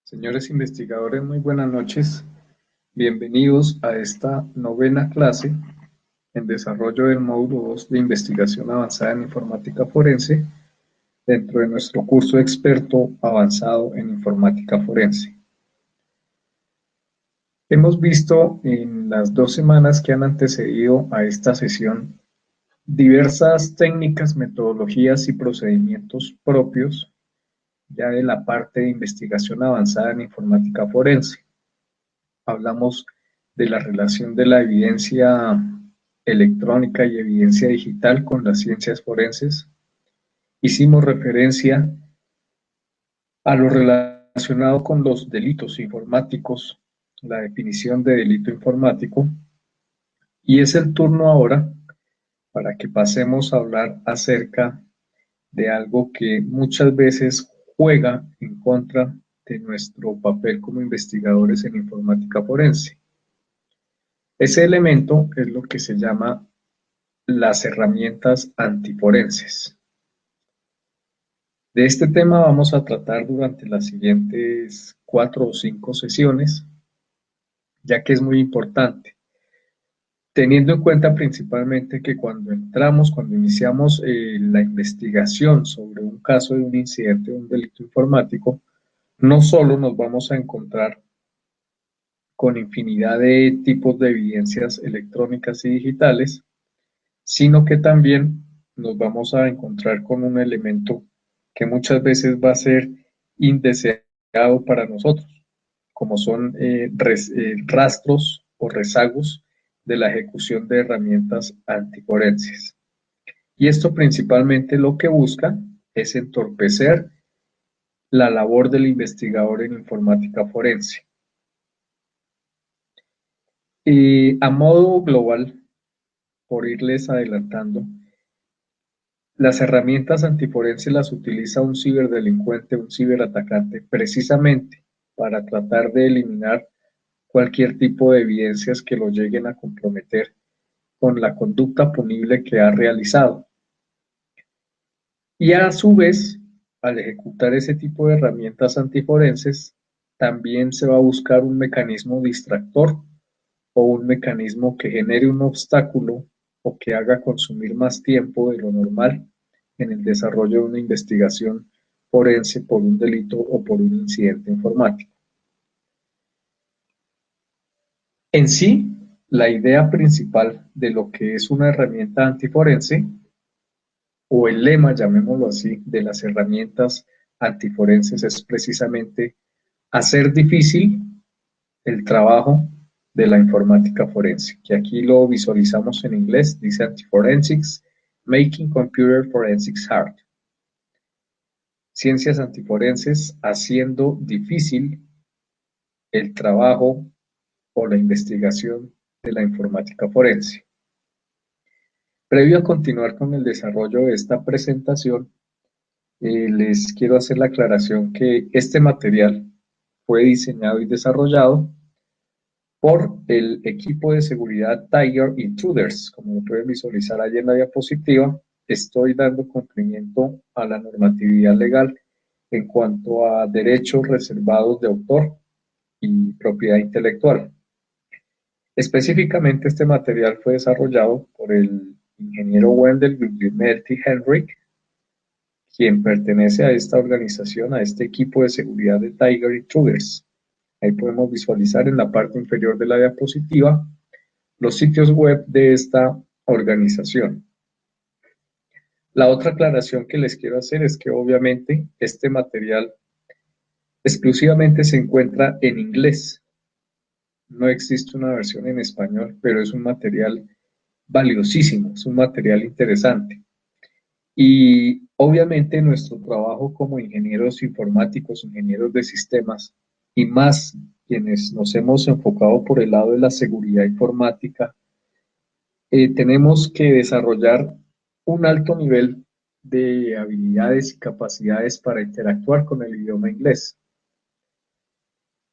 Señores investigadores, muy buenas noches. Bienvenidos a esta novena clase en desarrollo del módulo 2 de investigación avanzada en informática forense dentro de nuestro curso experto avanzado en informática forense. Hemos visto en las 2 semanas que han antecedido a esta sesión diversas técnicas, metodologías y procedimientos propios ya de la parte de investigación avanzada en informática forense. Hablamos de la relación de la evidencia electrónica y evidencia digital con las ciencias forenses. Hicimos referencia a lo relacionado con los delitos informáticos, la definición de delito informático, y es el turno ahora para que pasemos a hablar acerca de algo que muchas veces juega en contra de nuestro papel como investigadores en informática forense. Ese elemento es lo que se llama las herramientas antiforenses. De este tema vamos a tratar durante las siguientes 4 o 5 sesiones, ya que es muy importante, teniendo en cuenta principalmente que cuando iniciamos la investigación sobre un caso de un incidente, de un delito informático, no solo nos vamos a encontrar con infinidad de tipos de evidencias electrónicas y digitales, sino que también nos vamos a encontrar con un elemento que muchas veces va a ser indeseado para nosotros, como son rastros o rezagos de la ejecución de herramientas antiforenses. Y esto principalmente lo que busca es entorpecer la labor del investigador en informática forense. A modo global, por irles adelantando, las herramientas antiforenses las utiliza un ciberdelincuente, un ciberatacante, precisamente para tratar de eliminar cualquier tipo de evidencias que lo lleguen a comprometer con la conducta punible que ha realizado. Y a su vez, al ejecutar ese tipo de herramientas antiforenses, también se va a buscar un mecanismo distractor o un mecanismo que genere un obstáculo o que haga consumir más tiempo de lo normal en el desarrollo de una investigación forense por un delito o por un incidente informático. En sí, la idea principal de lo que es una herramienta antiforense, o el lema, llamémoslo así, de las herramientas antiforenses es precisamente hacer difícil el trabajo de la informática forense, que aquí lo visualizamos en inglés, dice Antiforensics, Making Computer Forensics Hard. Ciencias antiforenses haciendo difícil el trabajo o la investigación de la informática forense. Previo a continuar con el desarrollo de esta presentación, les quiero hacer la aclaración que este material fue diseñado y desarrollado por el equipo de seguridad Tiger Intruders. Como lo pueden visualizar ahí en la diapositiva, estoy dando cumplimiento a la normatividad legal en cuanto a derechos reservados de autor y propiedad intelectual. Específicamente, este material fue desarrollado por el ingeniero Wendell Guglielmetti Henrik, quien pertenece a esta organización, a este equipo de seguridad de Tiger Intruders. Ahí podemos visualizar en la parte inferior de la diapositiva los sitios web de esta organización. La otra aclaración que les quiero hacer es que obviamente este material exclusivamente se encuentra en inglés. No existe una versión en español, pero es un material valiosísimo, es un material interesante. Y obviamente nuestro trabajo como ingenieros informáticos, ingenieros de sistemas, y más quienes nos hemos enfocado por el lado de la seguridad informática, tenemos que desarrollar un alto nivel de habilidades y capacidades para interactuar con el idioma inglés.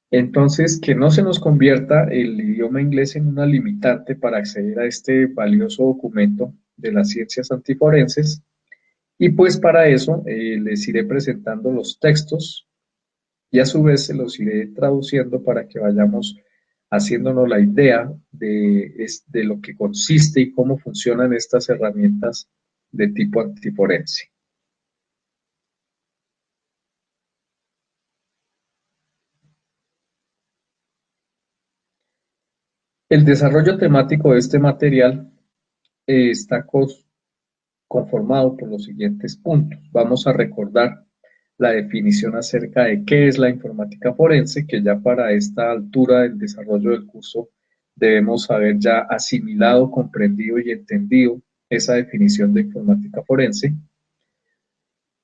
Entonces, que no se nos convierta el idioma inglés en una limitante para acceder a este valioso documento de las ciencias antiforenses. Y pues para eso les iré presentando los textos y a su vez se los iré traduciendo para que vayamos haciéndonos la idea de lo que consiste y cómo funcionan estas herramientas de tipo antiforense. El desarrollo temático de este material está conformado por los siguientes puntos. Vamos a recordar la definición acerca de qué es la informática forense, que ya para esta altura del desarrollo del curso debemos haber ya asimilado, comprendido y entendido esa definición de informática forense.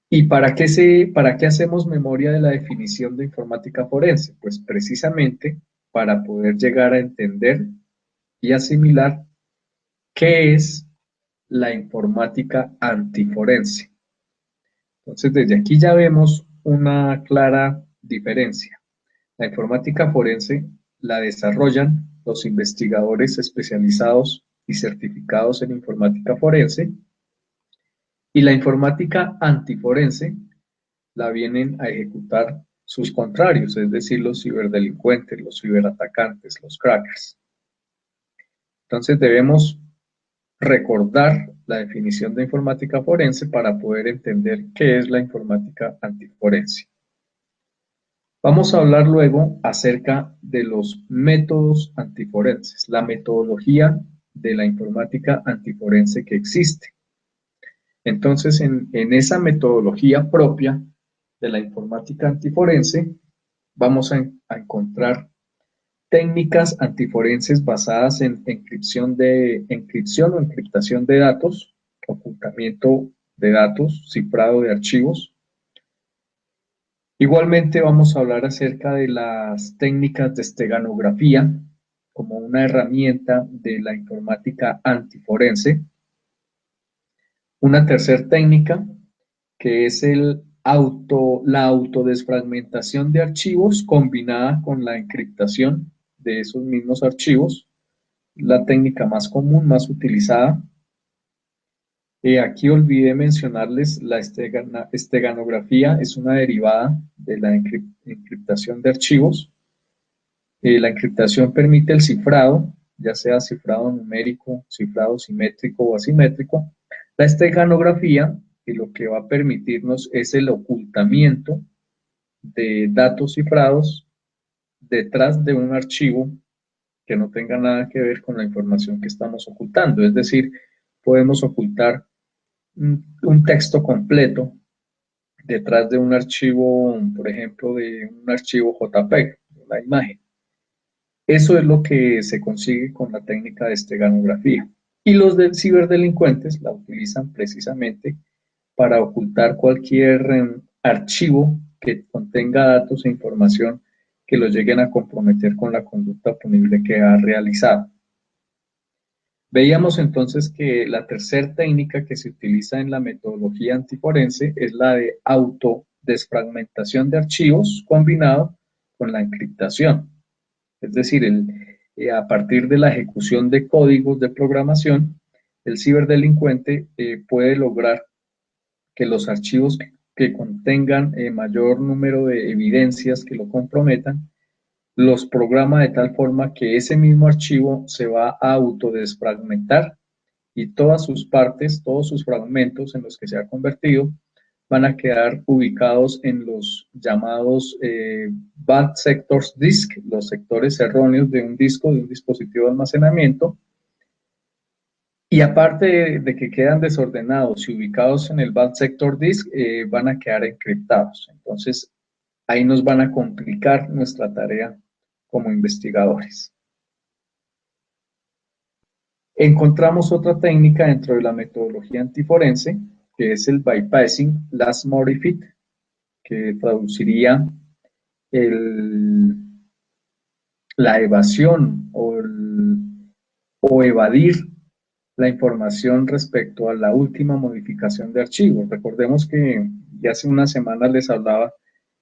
¿Y para qué hacemos memoria de la definición de informática forense? Pues precisamente para poder llegar a entender y asimilar qué es la informática antiforense. Entonces, desde aquí ya vemos una clara diferencia. La informática forense la desarrollan los investigadores especializados y certificados en informática forense, y la informática antiforense la vienen a ejecutar sus contrarios, es decir, los ciberdelincuentes, los ciberatacantes, los crackers. Entonces debemos recordar la definición de informática forense para poder entender qué es la informática antiforense. Vamos a hablar luego acerca de los métodos antiforenses, la metodología de la informática antiforense que existe. Entonces, en esa metodología propia de la informática antiforense, vamos a encontrar técnicas antiforenses basadas en encripción o encriptación de datos, ocultamiento de datos, cifrado de archivos. Igualmente vamos a hablar acerca de las técnicas de esteganografía como una herramienta de la informática antiforense. Una tercera técnica que es la autodesfragmentación de archivos combinada con la encriptación de esos mismos archivos, la técnica más común, más utilizada. Aquí olvidé mencionarles la esteganografía, es una derivada de la encriptación de archivos. La encriptación permite el cifrado, ya sea cifrado numérico, cifrado simétrico o asimétrico. La esteganografía, que lo que va a permitirnos es el ocultamiento de datos cifrados detrás de un archivo que no tenga nada que ver con la información que estamos ocultando. Es decir, podemos ocultar un texto completo detrás de un archivo, por ejemplo, de un archivo JPEG, una imagen. Eso es lo que se consigue con la técnica de esteganografía. Y los ciberdelincuentes la utilizan precisamente para ocultar cualquier archivo que contenga datos e información que los lleguen a comprometer con la conducta punible que ha realizado. Veíamos entonces que la tercera técnica que se utiliza en la metodología antiforense es la de autodesfragmentación de archivos combinado con la encriptación. Es decir, a partir de la ejecución de códigos de programación, el ciberdelincuente puede lograr que los archivos que contengan mayor número de evidencias que lo comprometan, los programa de tal forma que ese mismo archivo se va a autodesfragmentar y todas sus partes, todos sus fragmentos en los que se ha convertido, van a quedar ubicados en los llamados bad sectors disk, los sectores erróneos de un disco, de un dispositivo de almacenamiento. Y aparte de que quedan desordenados y ubicados en el bad sector disk, van a quedar encriptados. Entonces, ahí nos van a complicar nuestra tarea como investigadores. Encontramos otra técnica dentro de la metodología antiforense, que es el bypassing last modified, que traduciría la evasión o evadir la información respecto a la última modificación de archivos. Recordemos que ya hace unas semanas les hablaba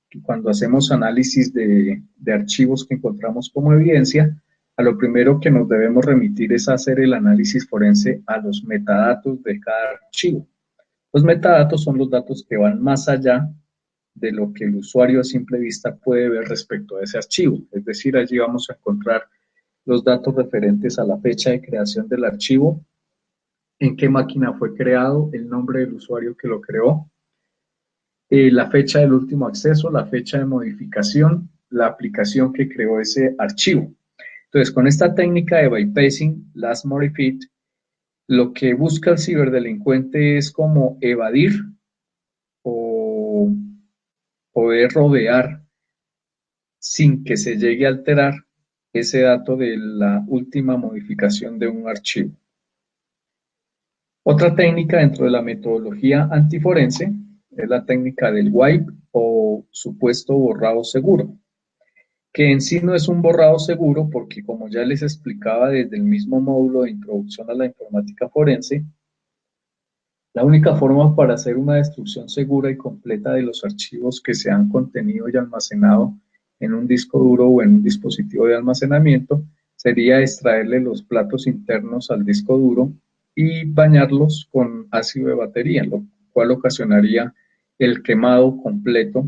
que cuando hacemos análisis de archivos que encontramos como evidencia, a lo primero que nos debemos remitir es hacer el análisis forense a los metadatos de cada archivo. Los metadatos son los datos que van más allá de lo que el usuario a simple vista puede ver respecto a ese archivo. Es decir, allí vamos a encontrar los datos referentes a la fecha de creación del archivo, en qué máquina fue creado, el nombre del usuario que lo creó, la fecha del último acceso, la fecha de modificación, la aplicación que creó ese archivo. Entonces, con esta técnica de bypassing, last modified, lo que busca el ciberdelincuente es como evadir o poder rodear sin que se llegue a alterar ese dato de la última modificación de un archivo. Otra técnica dentro de la metodología antiforense es la técnica del wipe o supuesto borrado seguro, que en sí no es un borrado seguro porque, como ya les explicaba desde el mismo módulo de introducción a la informática forense, la única forma para hacer una destrucción segura y completa de los archivos que se han contenido y almacenado en un disco duro o en un dispositivo de almacenamiento sería extraerle los platos internos al disco duro y bañarlos con ácido de batería, lo cual ocasionaría el quemado completo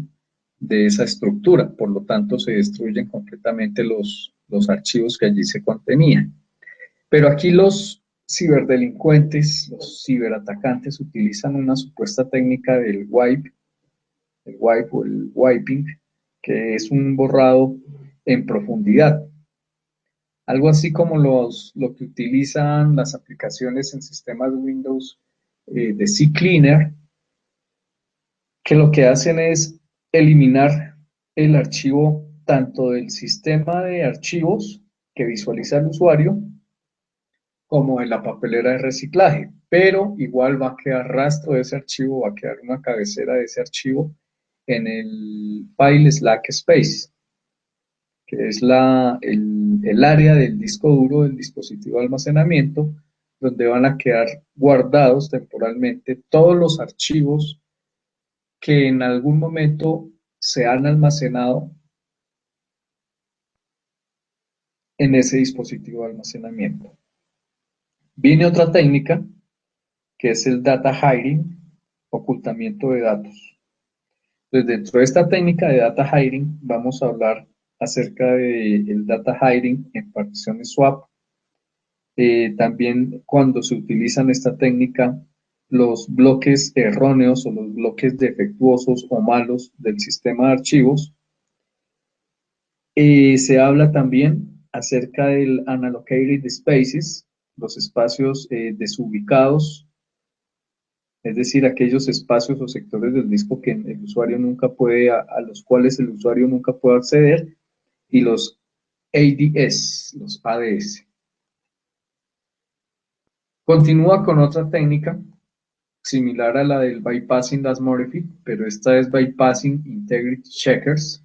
de esa estructura. Por lo tanto, se destruyen completamente los archivos que allí se contenían. Pero aquí los ciberdelincuentes, los ciberatacantes utilizan una supuesta técnica del wipe, el wipe o el wiping, que es un borrado en profundidad. Algo así como lo que utilizan las aplicaciones en sistemas Windows de CCleaner, que lo que hacen es eliminar el archivo tanto del sistema de archivos que visualiza el usuario, como en la papelera de reciclaje, pero igual va a quedar rastro de ese archivo, va a quedar una cabecera de ese archivo en el file slack space, que es el área del disco duro del dispositivo de almacenamiento, donde van a quedar guardados temporalmente todos los archivos que en algún momento se han almacenado en ese dispositivo de almacenamiento. Viene otra técnica que es el data hiding, ocultamiento de datos. Entonces, dentro de esta técnica de data hiding, vamos a hablar acerca del data hiding en particiones swap. También cuando se utilizan esta técnica, los bloques erróneos o los bloques defectuosos o malos del sistema de archivos. Se habla también acerca del unallocated spaces, los espacios desubicados, es decir, aquellos espacios o sectores del disco que el usuario nunca puede, a los cuales el usuario nunca puede acceder, y los ADS, los ADS. Continúa con otra técnica similar a la del bypassing last modified, pero esta es bypassing integrity checkers,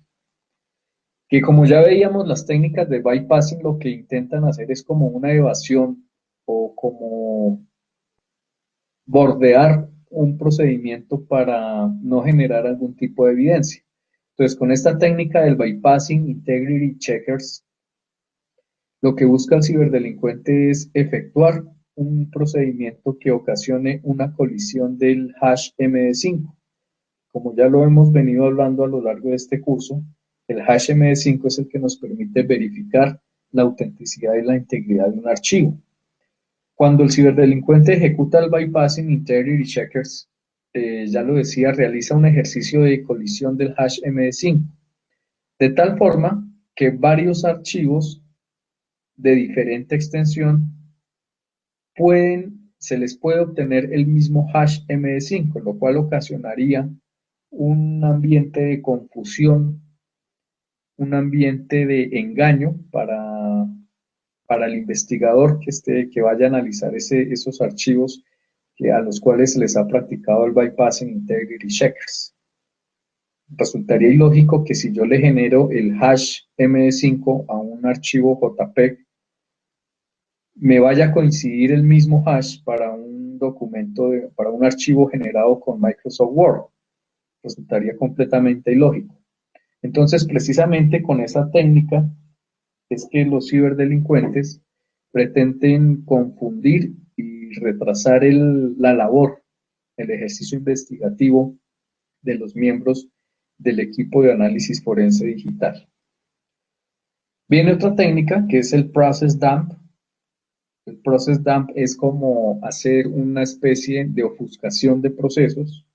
que como ya veíamos, las técnicas de bypassing lo que intentan hacer es como una evasión o como bordear un procedimiento para no generar algún tipo de evidencia. Entonces, con esta técnica del bypassing integrity checkers, lo que busca el ciberdelincuente es efectuar un procedimiento que ocasione una colisión del hash MD5. Como ya lo hemos venido hablando a lo largo de este curso, el hash MD5 es el que nos permite verificar la autenticidad y la integridad de un archivo. Cuando el ciberdelincuente ejecuta el bypassing integrity checkers, ya lo decía, realiza un ejercicio de colisión del hash MD5, de tal forma que varios archivos de diferente extensión se les puede obtener el mismo hash MD5, lo cual ocasionaría un ambiente de confusión, un ambiente de engaño para el investigador que vaya a analizar esos archivos a los cuales se les ha practicado el bypassing integrity checkers. Resultaría ilógico que si yo le genero el hash MD5 a un archivo JPEG, me vaya a coincidir el mismo hash para un documento, para un archivo generado con Microsoft Word. Resultaría completamente ilógico. Entonces, precisamente con esa técnica es que los ciberdelincuentes pretenden confundir y retrasar la labor, el ejercicio investigativo de los miembros del equipo de análisis forense digital. Viene otra técnica que es el Process Dump. El Process Dump es como hacer una especie de ofuscación de procesos.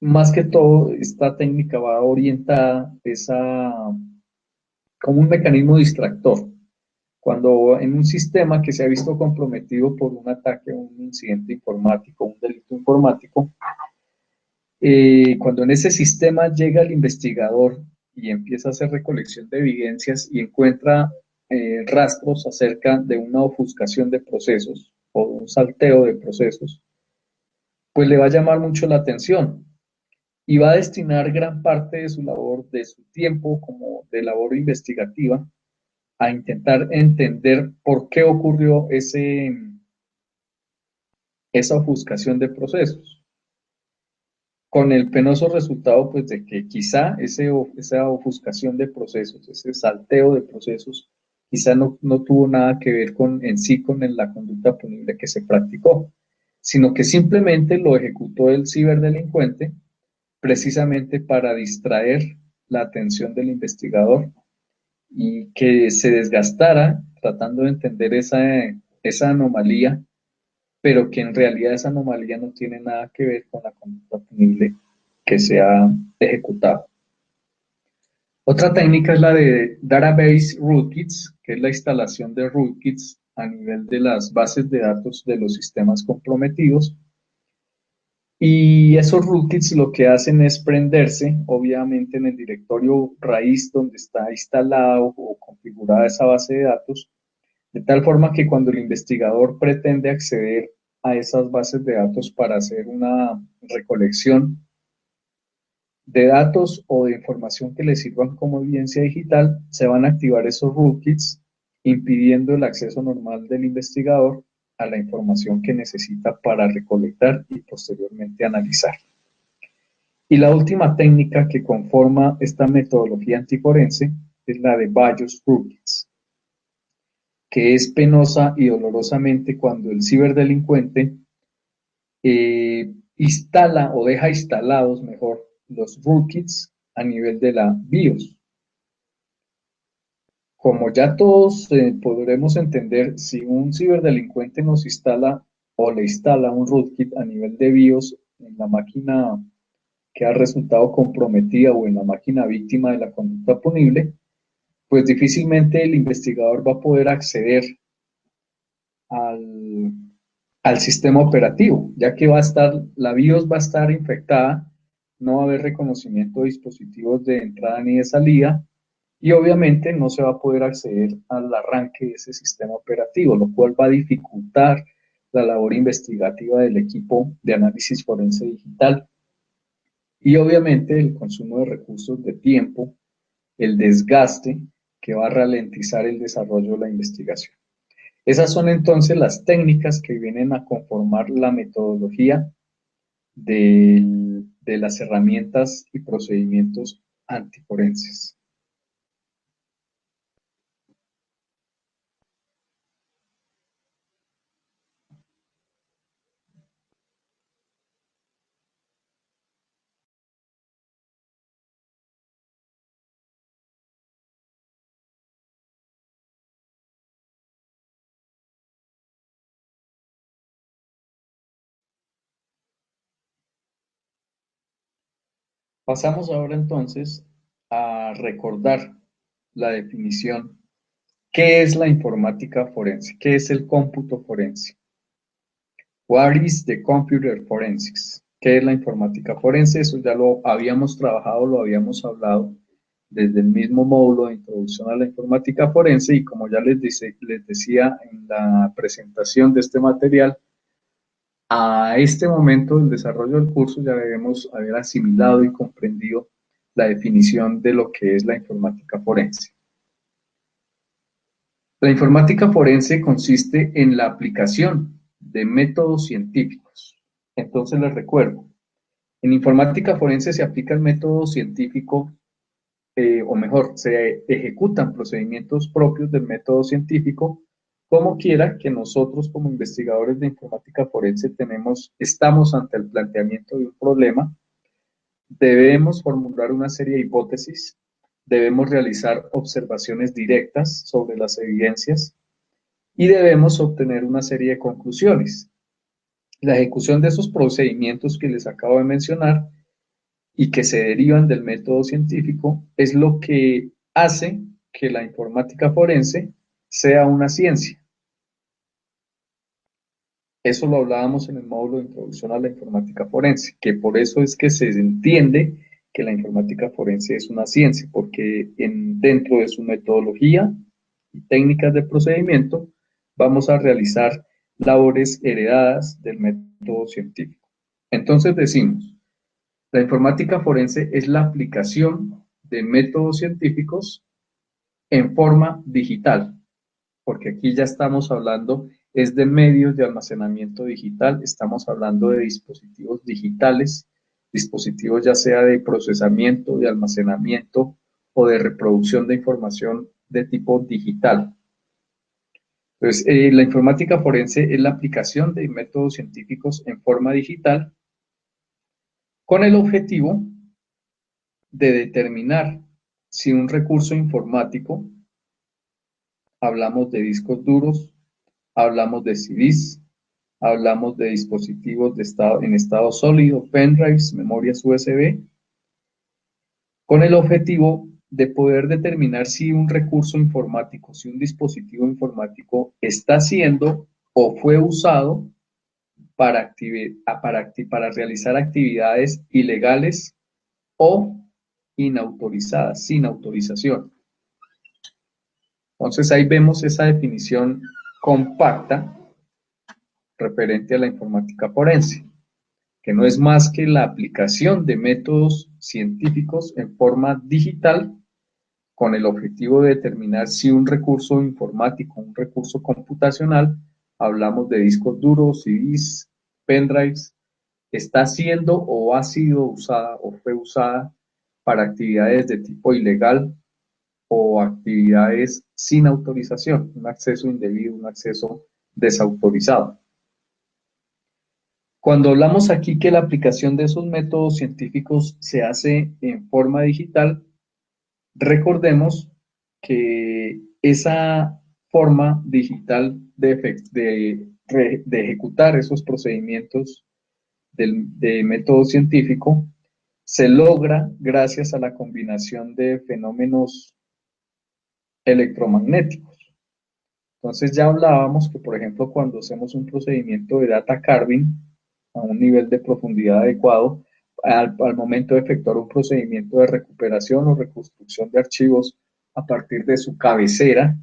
Más que todo, esta técnica va orientada como un mecanismo distractor. Cuando en un sistema que se ha visto comprometido por un ataque, un incidente informático, un delito informático, cuando en ese sistema llega el investigador y empieza a hacer recolección de evidencias y encuentra rastros acerca de una ofuscación de procesos o un salteo de procesos, pues le va a llamar mucho la atención y va a destinar gran parte de su labor, de su tiempo como de labor investigativa, a intentar entender por qué ocurrió esa ofuscación de procesos, con el penoso resultado pues de que quizá esa ofuscación de procesos, ese salteo de procesos, quizá no tuvo nada que ver en sí con la conducta punible que se practicó, sino que simplemente lo ejecutó el ciberdelincuente precisamente para distraer la atención del investigador y que se desgastara tratando de entender esa anomalía, pero que en realidad esa anomalía no tiene nada que ver con la conducta punible que se ha ejecutado. Otra técnica es la de Database Rootkits, que es la instalación de rootkits a nivel de las bases de datos de los sistemas comprometidos. Y esos rootkits lo que hacen es prenderse, obviamente, en el directorio raíz donde está instalado o configurada esa base de datos, de tal forma que cuando el investigador pretende acceder a esas bases de datos para hacer una recolección de datos o de información que le sirvan como evidencia digital, se van a activar esos rootkits, impidiendo el acceso normal del investigador a la información que necesita para recolectar y posteriormente analizar. Y la última técnica que conforma esta metodología antiforense es la de BIOS rootkits, que es penosa y dolorosamente cuando el ciberdelincuente instala o deja instalados mejor los rootkits a nivel de la BIOS. Como ya todos podremos entender, si un ciberdelincuente nos instala o le instala un rootkit a nivel de BIOS en la máquina que ha resultado comprometida o en la máquina víctima de la conducta punible, pues difícilmente el investigador va a poder acceder al, al sistema operativo, ya que la BIOS va a estar infectada, no va a haber reconocimiento de dispositivos de entrada ni de salida, y obviamente no se va a poder acceder al arranque de ese sistema operativo, lo cual va a dificultar la labor investigativa del equipo de análisis forense digital. Y obviamente el consumo de recursos de tiempo, el desgaste que va a ralentizar el desarrollo de la investigación. Esas son entonces las técnicas que vienen a conformar la metodología de las herramientas y procedimientos antiforenses. Pasamos ahora entonces a recordar la definición. ¿Qué es la informática forense? ¿Qué es el cómputo forense? What is the computer forensics? ¿Qué es la informática forense? Eso ya lo habíamos trabajado, lo habíamos hablado desde el mismo módulo de introducción a la informática forense y como ya les decía en la presentación de este material, a este momento del desarrollo del curso ya debemos haber asimilado y comprendido la definición de lo que es la informática forense. La informática forense consiste en la aplicación de métodos científicos. Entonces les recuerdo, en informática forense se aplica el método científico, o mejor, se ejecutan procedimientos propios del método científico, como quiera que nosotros como investigadores de informática forense estamos ante el planteamiento de un problema Debemos formular una serie de hipótesis, debemos realizar observaciones directas sobre las evidencias y debemos obtener una serie de conclusiones. La ejecución de esos procedimientos que les acabo de mencionar y que se derivan del método científico es lo que hace que la informática forense sea una ciencia. Eso lo hablábamos en el módulo de introducción a la informática forense, que por eso es que se entiende que la informática forense es una ciencia, porque dentro de su metodología y técnicas de procedimiento vamos a realizar labores heredadas del método científico. Entonces decimos, la informática forense es la aplicación de métodos científicos en forma digital, porque aquí ya estamos hablando, es de medios de almacenamiento digital, estamos hablando de dispositivos digitales, dispositivos ya sea de procesamiento, de almacenamiento o de reproducción de información de tipo digital. Entonces, la informática forense es la aplicación de métodos científicos en forma digital con el objetivo de determinar si un recurso informático, hablamos de discos duros, hablamos de CDs, hablamos de dispositivos en estado sólido, pendrives, memorias USB, con el objetivo de poder determinar si un recurso informático, si un dispositivo informático está siendo o fue usado para realizar actividades ilegales o inautorizadas, sin autorización. Entonces ahí vemos esa definición compacta referente a la informática forense, que no es más que la aplicación de métodos científicos en forma digital con el objetivo de determinar si un recurso informático, un recurso computacional, hablamos de discos duros, CDs, pendrives, está siendo o ha sido usada o fue usada para actividades de tipo ilegal o actividades sin autorización, un acceso indebido, un acceso desautorizado. Cuando hablamos aquí que la aplicación de esos métodos científicos se hace en forma digital, recordemos que esa forma digital de ejecutar esos procedimientos de método científico se logra gracias a la combinación de fenómenos electromagnéticos. Entonces ya hablábamos que, por ejemplo, cuando hacemos un procedimiento de data carving a un nivel de profundidad adecuado, al momento de efectuar un procedimiento de recuperación o reconstrucción de archivos a partir de su cabecera,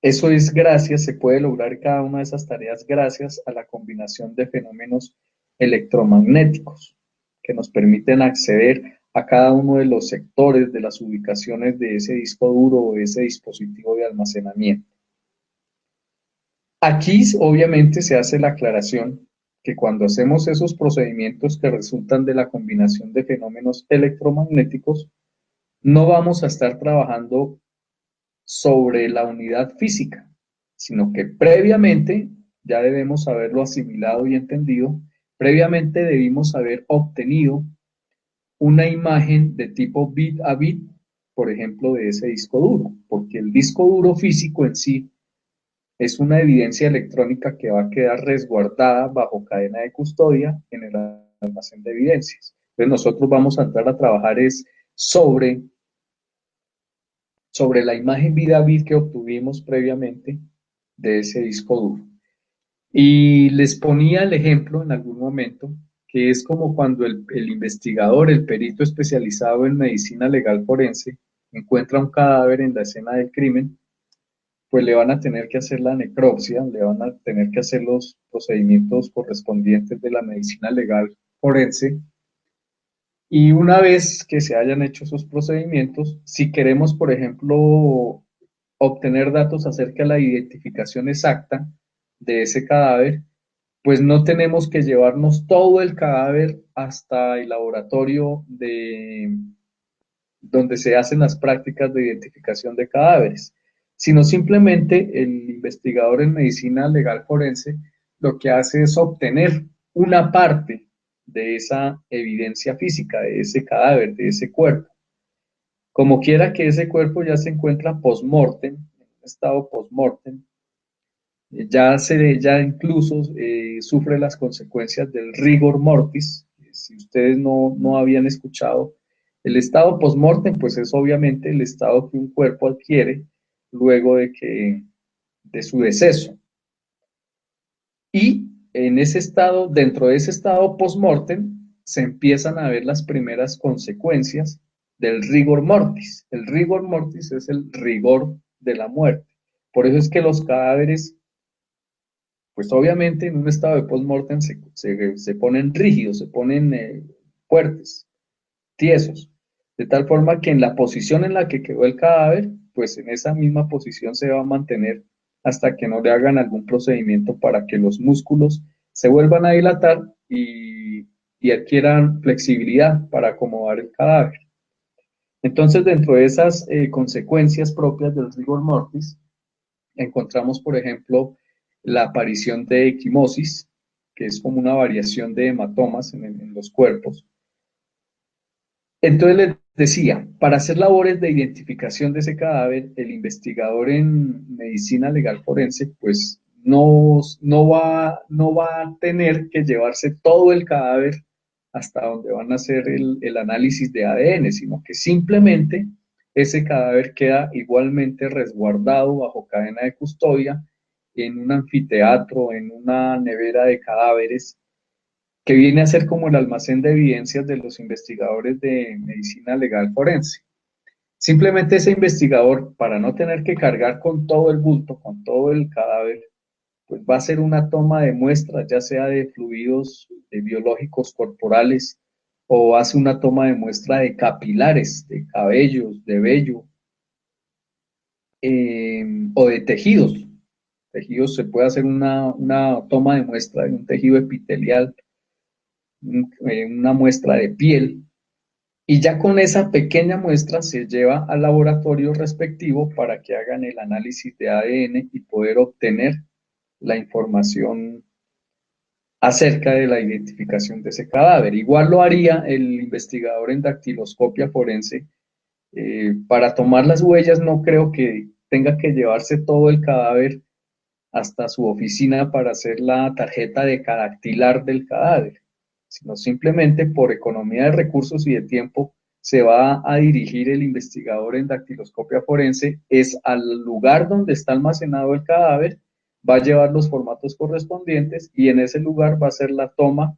eso es gracias, se puede lograr cada una de esas tareas gracias a la combinación de fenómenos electromagnéticos que nos permiten acceder a cada uno de los sectores de las ubicaciones de ese disco duro o de ese dispositivo de almacenamiento. Aquí obviamente se hace la aclaración que cuando hacemos esos procedimientos que resultan de la combinación de fenómenos electromagnéticos, no vamos a estar trabajando sobre la unidad física, sino que previamente, ya debemos haberlo asimilado y entendido, previamente debimos haber obtenido una imagen de tipo bit a bit, por ejemplo, de ese disco duro, porque el disco duro físico en sí es una evidencia electrónica que va a quedar resguardada bajo cadena de custodia en el almacén de evidencias. Entonces nosotros vamos a entrar a trabajar es sobre la imagen bit a bit que obtuvimos previamente de ese disco duro. Y les ponía el ejemplo en algún momento, que es como cuando el investigador, el perito especializado en medicina legal forense, encuentra un cadáver en la escena del crimen, pues le van a tener que hacer la necropsia, le van a tener que hacer los procedimientos correspondientes de la medicina legal forense. Y una vez que se hayan hecho esos procedimientos, si queremos, por ejemplo, obtener datos acerca de la identificación exacta de ese cadáver, pues no tenemos que llevarnos todo el cadáver hasta el laboratorio donde se hacen las prácticas de identificación de cadáveres, sino simplemente el investigador en medicina legal forense lo que hace es obtener una parte de esa evidencia física, de ese cadáver, de ese cuerpo. Como quiera que ese cuerpo ya se encuentra post-mortem, en un estado post-mortem, ya incluso sufre las consecuencias del rigor mortis. Si ustedes no habían escuchado, el estado post-mortem, pues es obviamente el estado que un cuerpo adquiere luego de su deceso. Y en ese estado, dentro de ese estado post-mortem, se empiezan a ver las primeras consecuencias del rigor mortis. El rigor mortis es el rigor de la muerte. Por eso es que los cadáveres, pues obviamente en un estado de post-mortem se ponen rígidos, se ponen fuertes, tiesos, de tal forma que en la posición en la que quedó el cadáver, pues en esa misma posición se va a mantener hasta que no le hagan algún procedimiento para que los músculos se vuelvan a dilatar y adquieran flexibilidad para acomodar el cadáver. Entonces, dentro de esas consecuencias propias del rigor mortis, encontramos, por ejemplo, la aparición de equimosis, que es como una variación de hematomas en los cuerpos. Entonces les decía, para hacer labores de identificación de ese cadáver, el investigador en medicina legal forense, pues no va a tener que llevarse todo el cadáver hasta donde van a hacer el análisis de ADN, sino que simplemente ese cadáver queda igualmente resguardado bajo cadena de custodia en un anfiteatro, en una nevera de cadáveres, que viene a ser como el almacén de evidencias de los investigadores de medicina legal forense. Simplemente ese investigador, para no tener que cargar con todo el bulto, con todo el cadáver, pues va a hacer una toma de muestras, ya sea de fluidos biológicos corporales, o hace una toma de muestra de capilares, de cabellos, de vello, o de tejidos. Tejidos, se puede hacer una toma de muestra de un tejido epitelial, una muestra de piel, y ya con esa pequeña muestra se lleva al laboratorio respectivo para que hagan el análisis de ADN y poder obtener la información acerca de la identificación de ese cadáver. Igual lo haría el investigador en dactiloscopia forense. Para tomar las huellas no creo que tenga que llevarse todo el cadáver hasta su oficina para hacer la tarjeta de cadactilar del cadáver, sino simplemente por economía de recursos y de tiempo se va a dirigir el investigador en dactiloscopia forense, es al lugar donde está almacenado el cadáver, va a llevar los formatos correspondientes y en ese lugar va a hacer la toma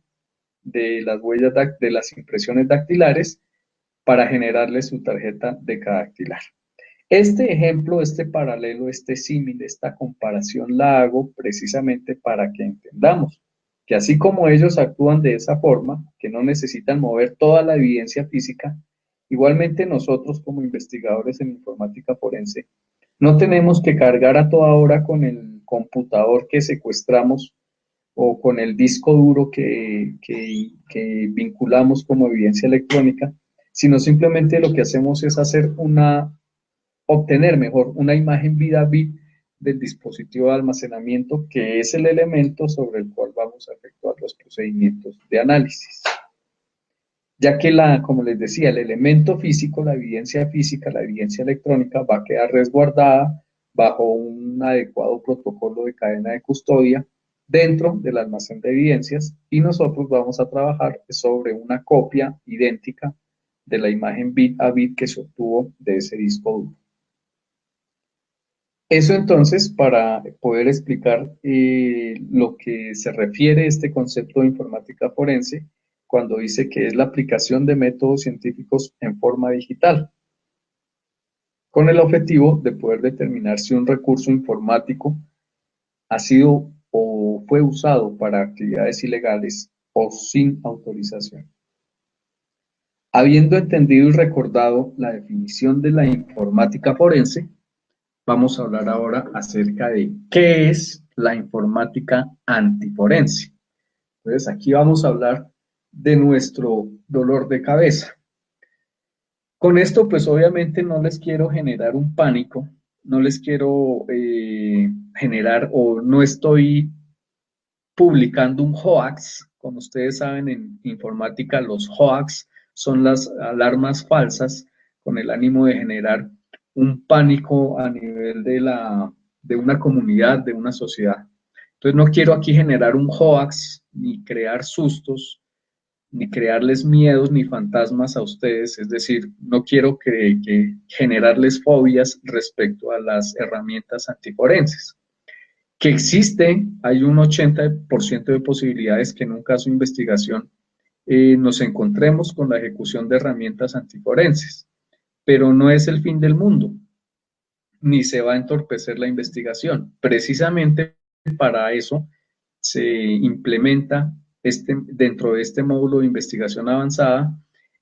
de las huellas de las impresiones dactilares para generarle su tarjeta de cadactilar. Este ejemplo, este paralelo, este símil, esta comparación la hago precisamente para que entendamos que así como ellos actúan de esa forma, que no necesitan mover toda la evidencia física, igualmente nosotros como investigadores en informática forense no tenemos que cargar a toda hora con el computador que secuestramos o con el disco duro que vinculamos como evidencia electrónica, sino simplemente lo que hacemos es obtener mejor una imagen vida bit del dispositivo de almacenamiento, que es el elemento sobre el cual vamos a efectuar los procedimientos de análisis. Ya que como les decía, el elemento físico, la evidencia electrónica va a quedar resguardada bajo un adecuado protocolo de cadena de custodia dentro del almacén de evidencias y nosotros vamos a trabajar sobre una copia idéntica de la imagen bit a bit que se obtuvo de ese disco duro. Eso entonces para poder explicar lo que se refiere a este concepto de informática forense cuando dice que es la aplicación de métodos científicos en forma digital, con el objetivo de poder determinar si un recurso informático ha sido o fue usado para actividades ilegales o sin autorización. Habiendo entendido y recordado la definición de la informática forense, vamos a hablar ahora acerca de qué es la informática antiforense. Entonces, aquí vamos a hablar de nuestro dolor de cabeza. Con esto, pues obviamente no les quiero generar un pánico, no les quiero generar o no estoy publicando un hoax, Como ustedes saben, en informática los hoax son las alarmas falsas con el ánimo de generar un pánico a nivel de una comunidad, de una sociedad. Entonces no quiero aquí generar un hoax ni crear sustos, ni crearles miedos ni fantasmas a ustedes, es decir, no quiero que generarles fobias respecto a las herramientas antiforenses. Que existe, hay un 80% de posibilidades que en un caso de investigación nos encontremos con la ejecución de herramientas antiforenses, pero no es el fin del mundo, ni se va a entorpecer la investigación. Precisamente para eso se implementa dentro de este módulo de investigación avanzada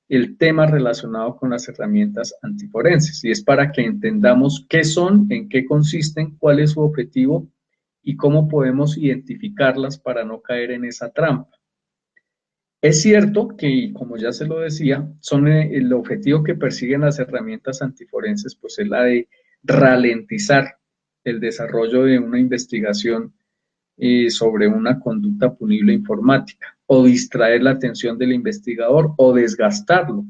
el tema relacionado con las herramientas antiforenses, y es para que entendamos qué son, en qué consisten, cuál es su objetivo y cómo podemos identificarlas para no caer en esa trampa. Es cierto que, como ya se lo decía, son el objetivo que persiguen las herramientas antiforenses, pues es la de ralentizar el desarrollo de una investigación sobre una conducta punible informática, o distraer la atención del investigador o desgastarlo.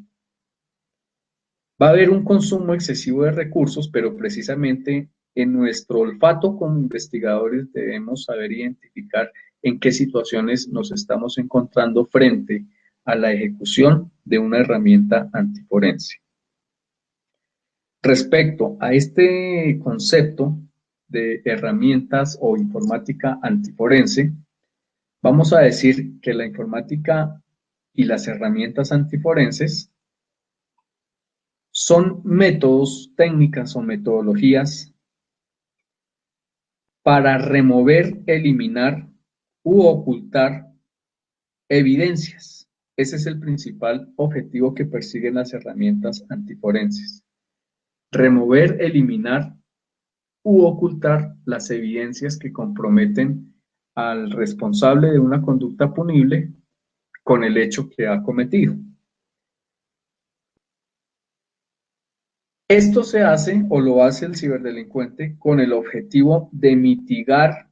Va a haber un consumo excesivo de recursos, pero precisamente en nuestro olfato como investigadores debemos saber identificar en qué situaciones nos estamos encontrando frente a la ejecución de una herramienta antiforense. Respecto a este concepto de herramientas o informática antiforense, vamos a decir que la informática y las herramientas antiforenses son métodos, técnicas o metodologías para remover, eliminar u ocultar evidencias. Ese es el principal objetivo que persiguen las herramientas antiforenses. Remover, eliminar u ocultar las evidencias que comprometen al responsable de una conducta punible con el hecho que ha cometido. Esto se hace o lo hace el ciberdelincuente con el objetivo de mitigar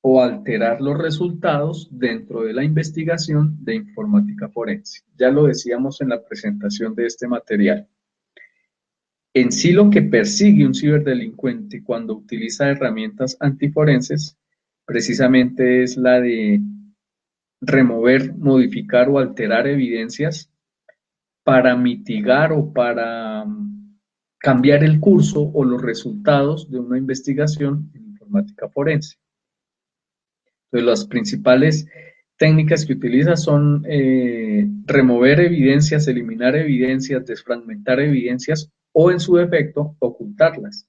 o alterar los resultados dentro de la investigación de informática forense. Ya lo decíamos en la presentación de este material. En sí, lo que persigue un ciberdelincuente cuando utiliza herramientas antiforenses precisamente es la de remover, modificar o alterar evidencias para mitigar o para cambiar el curso o los resultados de una investigación en informática forense. Entonces, las principales técnicas que utiliza son remover evidencias, eliminar evidencias, desfragmentar evidencias o, en su defecto, ocultarlas.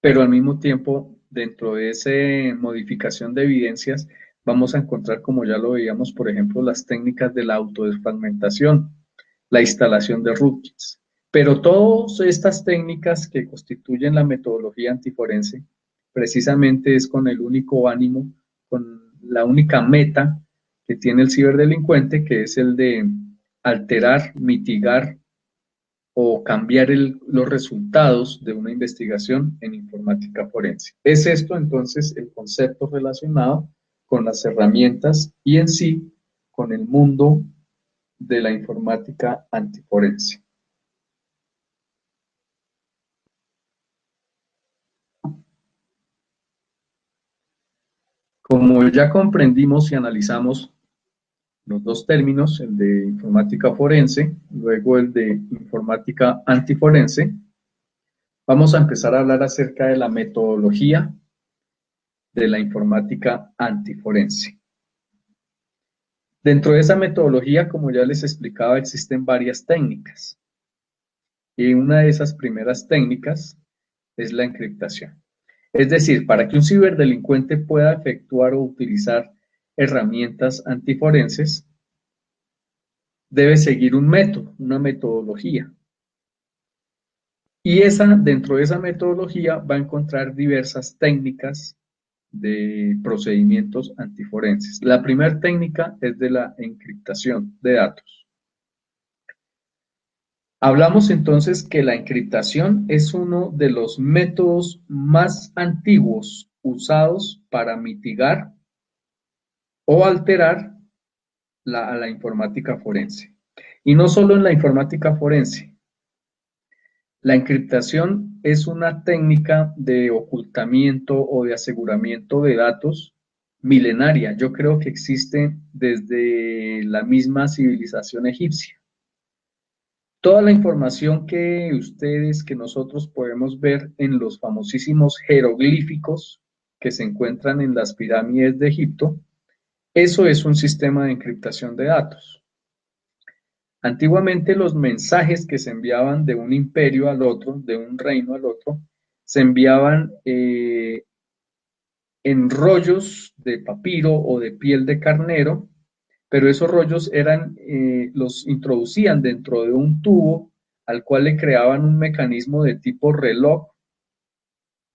Pero al mismo tiempo, dentro de esa modificación de evidencias, vamos a encontrar, como ya lo veíamos, por ejemplo, las técnicas de la autodesfragmentación, la instalación de rootkits. Pero todas estas técnicas que constituyen la metodología antiforense, precisamente es con el único ánimo, con la única meta que tiene el ciberdelincuente, que es el de alterar, mitigar o cambiar los resultados de una investigación en informática forense. Es esto entonces el concepto relacionado con las herramientas y en sí con el mundo de la informática antiforense. Como ya comprendimos y analizamos los dos términos, el de informática forense, luego el de informática antiforense, vamos a empezar a hablar acerca de la metodología de la informática antiforense. Dentro de esa metodología, como ya les explicaba, existen varias técnicas. Y una de esas primeras técnicas es la encriptación. Es decir, para que un ciberdelincuente pueda efectuar o utilizar herramientas antiforenses, debe seguir un método, una metodología. Y dentro de esa metodología va a encontrar diversas técnicas de procedimientos antiforenses. La primera técnica es de la encriptación de datos. Hablamos entonces que la encriptación es uno de los métodos más antiguos usados para mitigar o alterar a la informática forense. Y no solo en la informática forense. La encriptación es una técnica de ocultamiento o de aseguramiento de datos milenaria. Yo creo que existe desde la misma civilización egipcia. Toda la información que ustedes, que nosotros podemos ver en los famosísimos jeroglíficos que se encuentran en las pirámides de Egipto, eso es un sistema de encriptación de datos. Antiguamente los mensajes que se enviaban de un imperio al otro, de un reino al otro, se enviaban en rollos de papiro o de piel de carnero, pero esos rollos los introducían dentro de un tubo al cual le creaban un mecanismo de tipo reloj,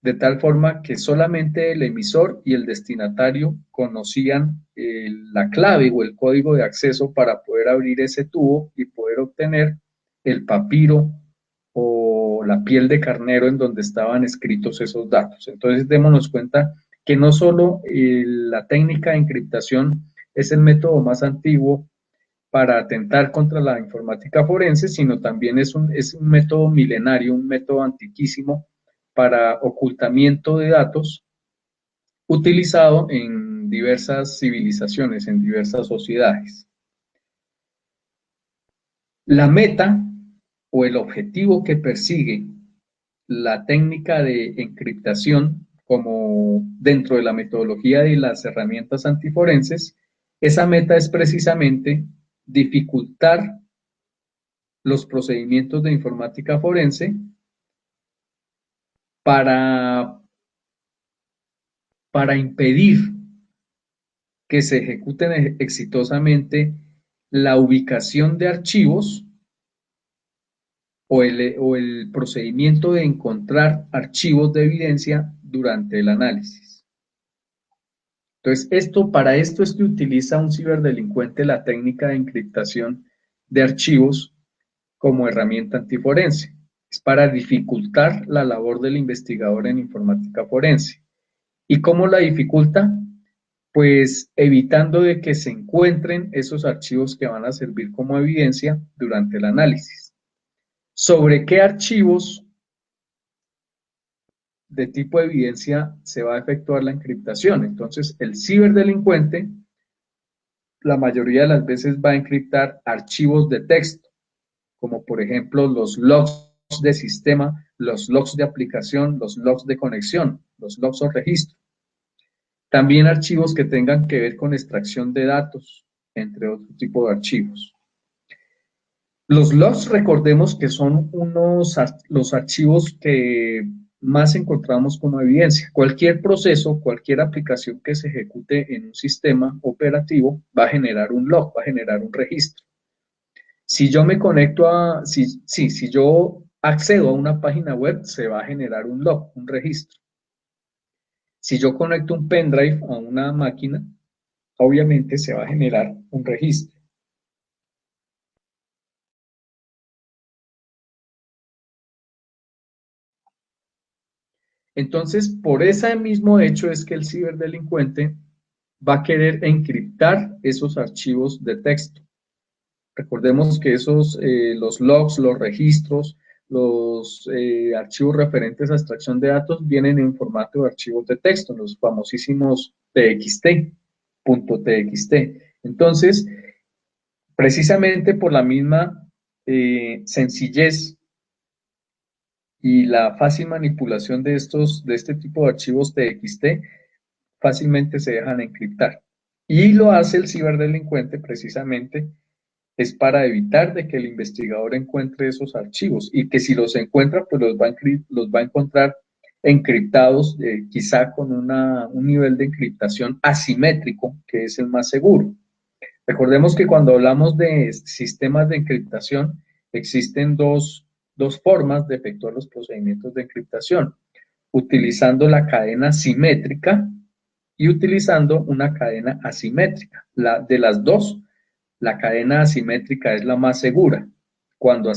de tal forma que solamente el emisor y el destinatario conocían la clave o el código de acceso para poder abrir ese tubo y poder obtener el papiro o la piel de carnero en donde estaban escritos esos datos. Entonces, démonos cuenta que no solo la técnica de encriptación es el método más antiguo para atentar contra la informática forense, sino también es un método milenario, un método antiquísimo para ocultamiento de datos utilizado en diversas civilizaciones, en diversas sociedades. La meta o el objetivo que persigue la técnica de encriptación como dentro de la metodología de las herramientas antiforenses, esa meta es precisamente dificultar los procedimientos de informática forense para, para impedir que se ejecuten exitosamente la ubicación de archivos o el procedimiento de encontrar archivos de evidencia durante el análisis. Entonces, para esto es que utiliza un ciberdelincuente la técnica de encriptación de archivos como herramienta antiforense. Es para dificultar la labor del investigador en informática forense. ¿Y cómo la dificulta? Pues evitando de que se encuentren esos archivos que van a servir como evidencia durante el análisis. ¿Sobre qué archivos de tipo de evidencia se va a efectuar la encriptación? Entonces, el ciberdelincuente la mayoría de las veces va a encriptar archivos de texto, como por ejemplo los logs de sistema, los logs de aplicación, los logs de conexión, los logs o registro. También archivos que tengan que ver con extracción de datos, entre otro tipo de archivos. Los logs, recordemos que son los archivos que más encontramos como evidencia. Cualquier proceso, cualquier aplicación que se ejecute en un sistema operativo va a generar un log, va a generar un registro. Si yo me conecto si yo accedo a una página web, se va a generar un log, un registro. Si yo conecto un pendrive a una máquina, obviamente se va a generar un registro. Entonces, por ese mismo hecho es que el ciberdelincuente va a querer encriptar esos archivos de texto. Recordemos que los logs, los registros, los archivos referentes a extracción de datos vienen en formato de archivos de texto, los famosísimos TXT, .txt. Entonces, precisamente por la misma sencillez y la fácil manipulación de este tipo de archivos TXT, fácilmente se dejan encriptar. Y lo hace el ciberdelincuente precisamente es para evitar de que el investigador encuentre esos archivos y que si los encuentra, pues los va a encontrar encriptados, quizá con un nivel de encriptación asimétrico, que es el más seguro. Recordemos que cuando hablamos de sistemas de encriptación, existen dos formas de efectuar los procedimientos de encriptación, utilizando la cadena simétrica y utilizando una cadena asimétrica. De las dos, la cadena asimétrica es la más segura. Cuando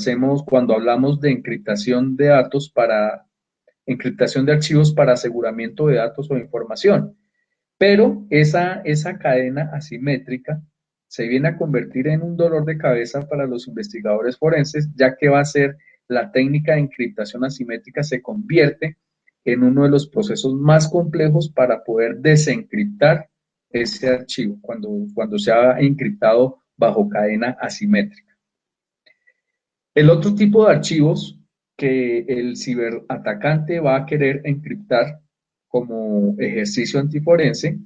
hablamos de encriptación de datos encriptación de archivos para aseguramiento de datos o información. Pero esa cadena asimétrica se viene a convertir en un dolor de cabeza para los investigadores forenses, ya que va a ser la técnica de encriptación asimétrica se convierte en uno de los procesos más complejos para poder desencriptar ese archivo cuando se ha encriptado bajo cadena asimétrica. El otro tipo de archivos que el ciberatacante va a querer encriptar como ejercicio antiforense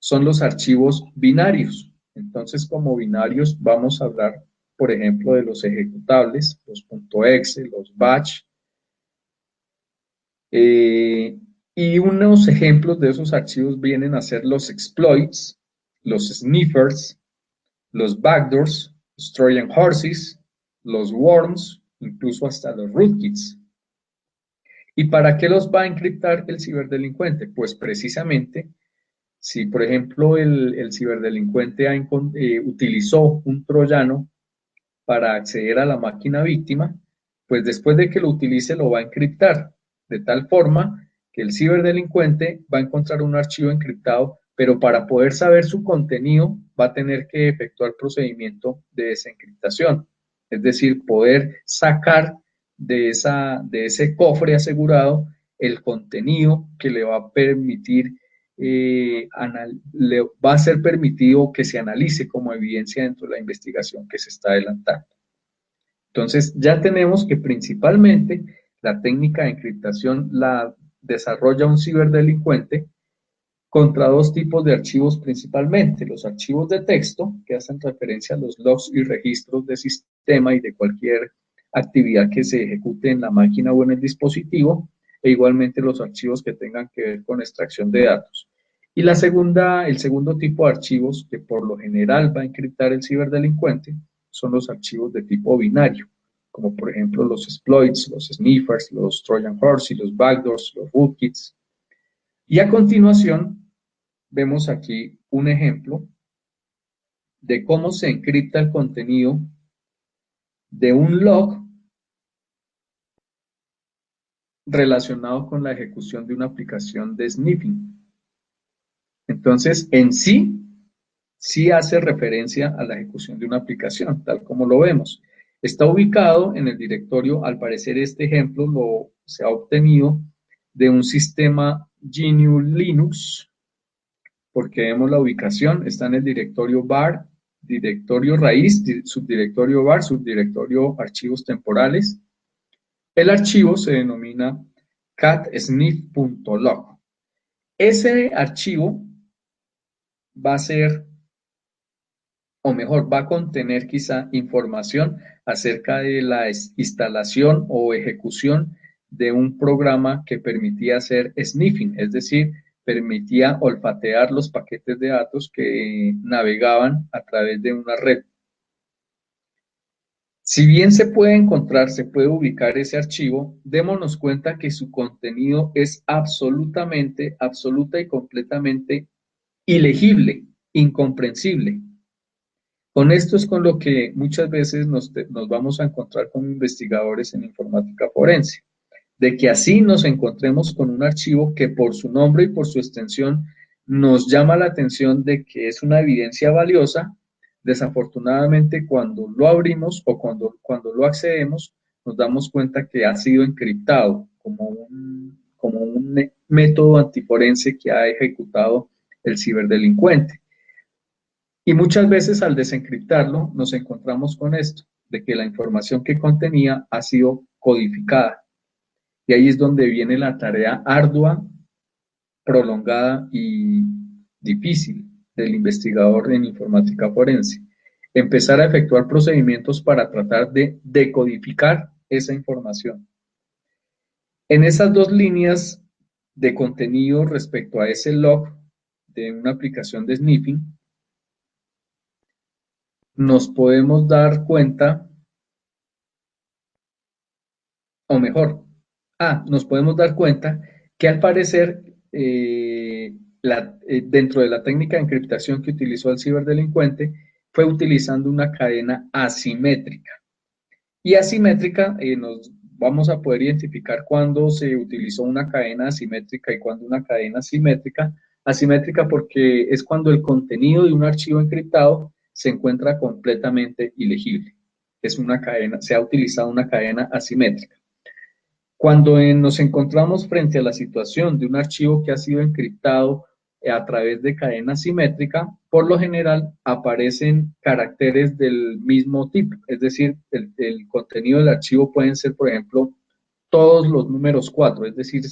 son los archivos binarios. Entonces, como binarios vamos a hablar, por ejemplo, de los ejecutables, los .exe, los batch, y unos ejemplos de esos archivos vienen a ser los exploits, los sniffers, los backdoors, los Trojan horses, los worms, incluso hasta los rootkits. ¿Y para qué los va a encriptar el ciberdelincuente? Pues precisamente, si por ejemplo el ciberdelincuente utilizó un troyano para acceder a la máquina víctima, pues después de que lo utilice lo va a encriptar, de tal forma que el ciberdelincuente va a encontrar un archivo encriptado, pero para poder saber su contenido va a tener que efectuar procedimiento de desencriptación, es decir, poder sacar de ese cofre asegurado el contenido que le va a permitir le va a ser permitido que se analice como evidencia dentro de la investigación que se está adelantando. Entonces, ya tenemos que principalmente la técnica de encriptación la desarrolla un ciberdelincuente contra dos tipos de archivos principalmente, los archivos de texto, que hacen referencia a los logs y registros de sistema y de cualquier actividad que se ejecute en la máquina o en el dispositivo, e igualmente los archivos que tengan que ver con extracción de datos. Y el segundo tipo de archivos que por lo general va a encriptar el ciberdelincuente son los archivos de tipo binario, como por ejemplo los exploits, los sniffers, los Trojan horse y los backdoors, los rootkits. Y a continuación vemos aquí un ejemplo de cómo se encripta el contenido de un log relacionado con la ejecución de una aplicación de sniffing. Entonces, en sí hace referencia a la ejecución de una aplicación, tal como lo vemos. Está ubicado en el directorio, al parecer este ejemplo se ha obtenido de un sistema GNU Linux, porque vemos la ubicación, está en el directorio var, directorio raíz, subdirectorio var, subdirectorio archivos temporales. El archivo se denomina catsniff.log. Ese archivo va a ser, o mejor, va a contener quizá información acerca de la instalación o ejecución de un programa que permitía hacer sniffing, es decir, permitía olfatear los paquetes de datos que navegaban a través de una red. Si bien se puede encontrar, se puede ubicar ese archivo, démonos cuenta que su contenido es absoluta y completamente ilegible, incomprensible. Con esto es con lo que muchas veces nos vamos a encontrar como investigadores en informática forense, de que así nos encontremos con un archivo que por su nombre y por su extensión nos llama la atención de que es una evidencia valiosa. Desafortunadamente, cuando lo abrimos o cuando lo accedemos, nos damos cuenta que ha sido encriptado como un método antiforense que ha ejecutado el ciberdelincuente. Y muchas veces al desencriptarlo nos encontramos con esto, de que la información que contenía ha sido codificada. Y ahí es donde viene la tarea ardua, prolongada y difícil del investigador en informática forense. Empezar a efectuar procedimientos para tratar de decodificar esa información. En esas dos líneas de contenido respecto a ese log de una aplicación de sniffing, nos podemos dar cuenta, o mejor, nos podemos dar cuenta que al parecer dentro de la técnica de encriptación que utilizó el ciberdelincuente fue utilizando una cadena asimétrica. Y asimétrica nos vamos a poder identificar cuándo se utilizó una cadena asimétrica y cuándo una cadena simétrica Asimétrica porque es cuando el contenido de un archivo encriptado se encuentra completamente ilegible. Es una cadena, se ha utilizado una cadena asimétrica. Cuando nos encontramos frente a la situación de un archivo que ha sido encriptado a través de cadena simétrica, por lo general aparecen caracteres del mismo tipo, es decir, el contenido del archivo pueden ser, por ejemplo, todos los números 4, es decir,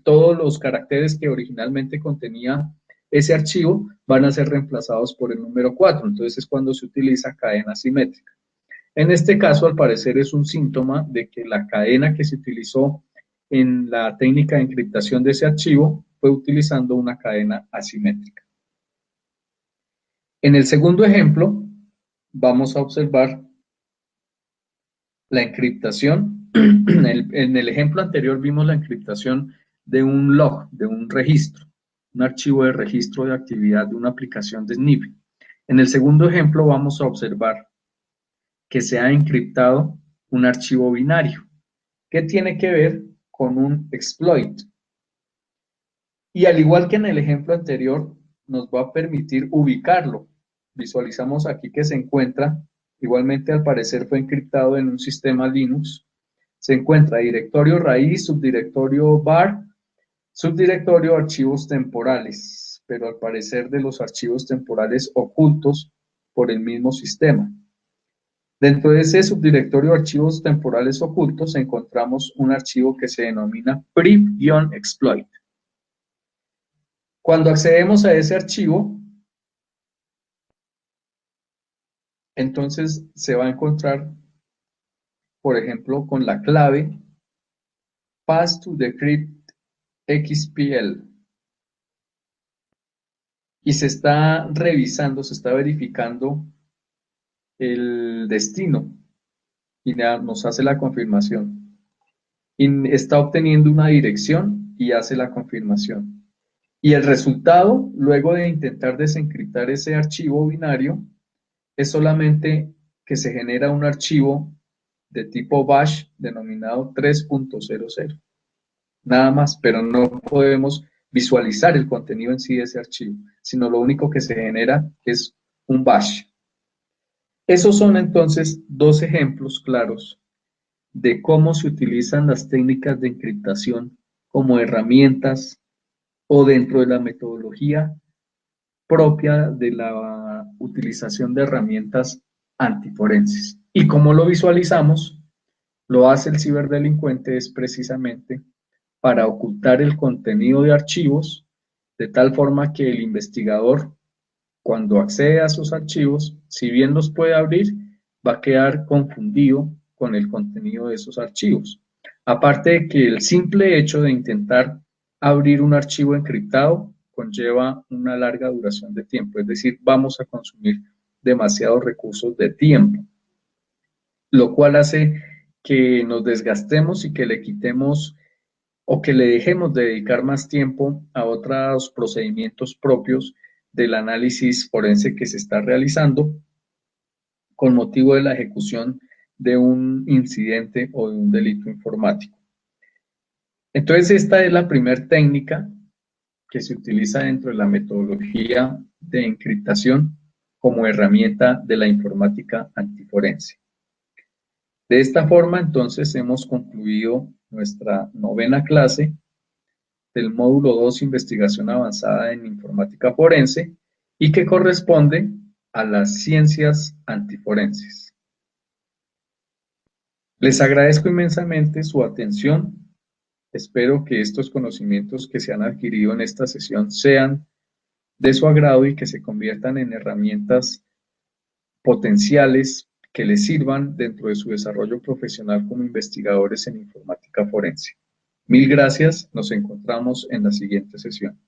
todos los caracteres que originalmente contenía ese archivo van a ser reemplazados por el número 4, entonces es cuando se utiliza cadena simétrica. En este caso, al parecer, es un síntoma de que la cadena que se utilizó en la técnica de encriptación de ese archivo fue utilizando una cadena asimétrica. En el segundo ejemplo, vamos a observar la encriptación. En el ejemplo anterior vimos la encriptación de un log, de un registro, un archivo de registro de actividad de una aplicación de sniffing. En el segundo ejemplo vamos a observar que se ha encriptado un archivo binario, que tiene que ver con un exploit. Y al igual que en el ejemplo anterior, nos va a permitir ubicarlo. Visualizamos aquí que se encuentra, igualmente al parecer fue encriptado en un sistema Linux. Se encuentra directorio raíz, subdirectorio var, subdirectorio archivos temporales, pero al parecer de los archivos temporales ocultos por el mismo sistema. Dentro de ese subdirectorio de archivos temporales ocultos encontramos un archivo que se denomina priv-exploit. Cuando accedemos a ese archivo, entonces se va a encontrar, por ejemplo, con la clave pass to decrypt xpl. Y se está revisando, se está verificando el destino y nos hace la confirmación. Y está obteniendo una dirección y hace la confirmación. Y el resultado, luego de intentar desencriptar ese archivo binario, es solamente que se genera un archivo de tipo bash denominado 3.00. Nada más, pero no podemos visualizar el contenido en sí de ese archivo, sino lo único que se genera es un bash. Esos son entonces dos ejemplos claros de cómo se utilizan las técnicas de encriptación como herramientas o dentro de la metodología propia de la utilización de herramientas antiforenses. Y como lo visualizamos, lo hace el ciberdelincuente es precisamente para ocultar el contenido de archivos de tal forma que el investigador, cuando accede a esos archivos, si bien los puede abrir, va a quedar confundido con el contenido de esos archivos. Aparte de que el simple hecho de intentar abrir un archivo encriptado conlleva una larga duración de tiempo, es decir, vamos a consumir demasiados recursos de tiempo, lo cual hace que nos desgastemos y que le quitemos o que le dejemos de dedicar más tiempo a otros procedimientos propios del análisis forense que se está realizando con motivo de la ejecución de un incidente o de un delito informático. Entonces, esta es la primera técnica que se utiliza dentro de la metodología de encriptación como herramienta de la informática antiforense. De esta forma, entonces, hemos concluido nuestra novena clase del módulo 2, Investigación Avanzada en Informática Forense, y que corresponde a las ciencias antiforenses. Les agradezco inmensamente su atención. Espero que estos conocimientos que se han adquirido en esta sesión sean de su agrado y que se conviertan en herramientas potenciales que les sirvan dentro de su desarrollo profesional como investigadores en informática forense. Mil gracias, nos encontramos en la siguiente sesión.